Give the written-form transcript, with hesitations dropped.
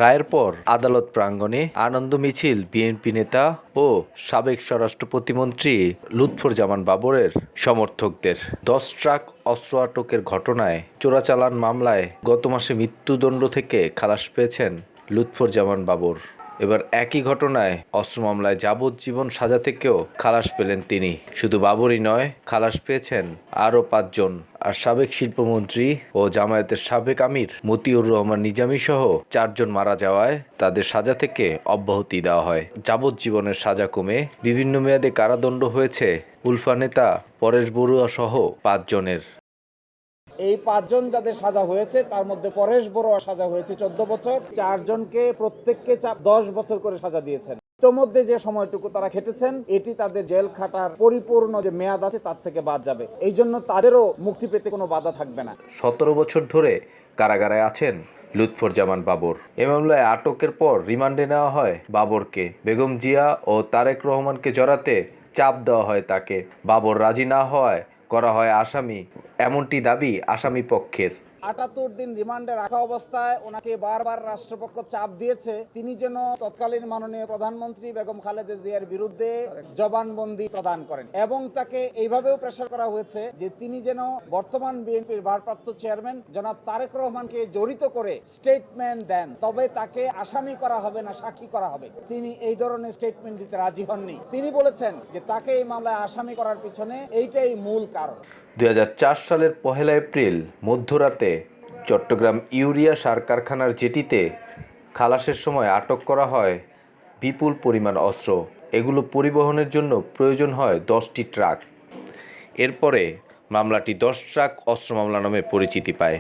রায়ের পর আদালত প্রাঙ্গণে আনন্দ মিছিল বিএনপি নেতা ও সাবেক স্বরাষ্ট্র প্রতিমন্ত্রী লুৎফর বাবরের সমর্থকদের। 10 ট্রাক অস্ত্র আটকের ঘটনায় চোরাচালান মামলায় গত মাসে মৃত্যুদণ্ড থেকে খালাস পেয়েছেন লুৎফর বাবর। এবার একই ঘটনায় অস্ত্র মামলায় যাবজ্জীবন সাজা থেকেও খালাস পেলেন তিনি। শুধু বাবরই নয়, খালাস পেয়েছেন আরও 5 জন। আর সাবেক শিল্পমন্ত্রী ও জামায়াতের সাবেক আমির মতিউর রহমান নিজামী সহ 4 জন মারা যাওয়ায় তাদের সাজা থেকে অব্যাহতি দেওয়া হয়। যাবজ্জীবনের সাজা কমে বিভিন্ন মেয়াদে কারাদণ্ড হয়েছে উলফা নেতা পরেশ বড়ুয়া সহ 5 জনের। এই 5 জন যাদের সাজা হয়েছে তার মধ্যে পরেশ বড়ুয়া সাজা হয়েছে 14 বছর। 4 জনকে প্রত্যেককে 10 বছর করে সাজা দিয়েছেন। ইতোমধ্যে যে সময়টুকু তারা খেটেছেন এটি তাদের জেল খাটার পরিপূর্ণ যে মেয়াদ আছে তার থেকে বাদ যাবে। এই জন্য তাদেরও মুক্তি পেতে কোনো বাধা থাকবে না। 17 বছর ধরে কারাগারে আছেন লুৎফর বাবর। এ মামলায় আটকের পর রিমান্ডে নেওয়া হয় বাবরকে। বেগম জিয়া ও তারেক রহমানকে জড়াতে চাপ দেওয়া হয় তাকে। বাবর রাজি না হওয়ায় করা হয় আসামি, এমনটি দাবি আসামি পক্ষের। 78 দিন রিমান্ডে রাখা অবস্থায় ওনাকে বারবার রাষ্ট্রপক্ষ চাপ দিয়েছে তিনি যেন তৎকালীন মাননীয় প্রধানমন্ত্রী বেগম খালেদা জিয়ার বিরুদ্ধে জবানবন্দি প্রদান করেন, এবং তাকে এইভাবেও প্রেসার করা হয়েছে যে তিনি যেন বর্তমান বিএনপির ভারপ্রাপ্ত চেয়ারম্যান জনাব তারেক রহমানকে জড়িত করে স্টেটমেন্ট দেন, তবে তাকে আসামি করা হবে না, সাক্ষী করা হবে। তিনি এই ধরনের স্টেটমেন্ট দিতে রাজি হননি। তিনি বলেছেন যে তাকে এই মামলায় আসামি করার পিছনে এইটাই মূল কারণ। 2004 সালের 1 এপ্রিল মধ্যরাতে চট্টগ্রাম ইউরিয়া সার কারখানার জেটিতে খালাসের সময় আটক করা হয় বিপুল পরিমাণ অস্ত্র। এগুলো পরিবহনের জন্য প্রয়োজন হয় 10টি ট্রাক। এরপরে মামলাটি 10 ট্রাক অস্ত্র মামলা নামে পরিচিতি পায়।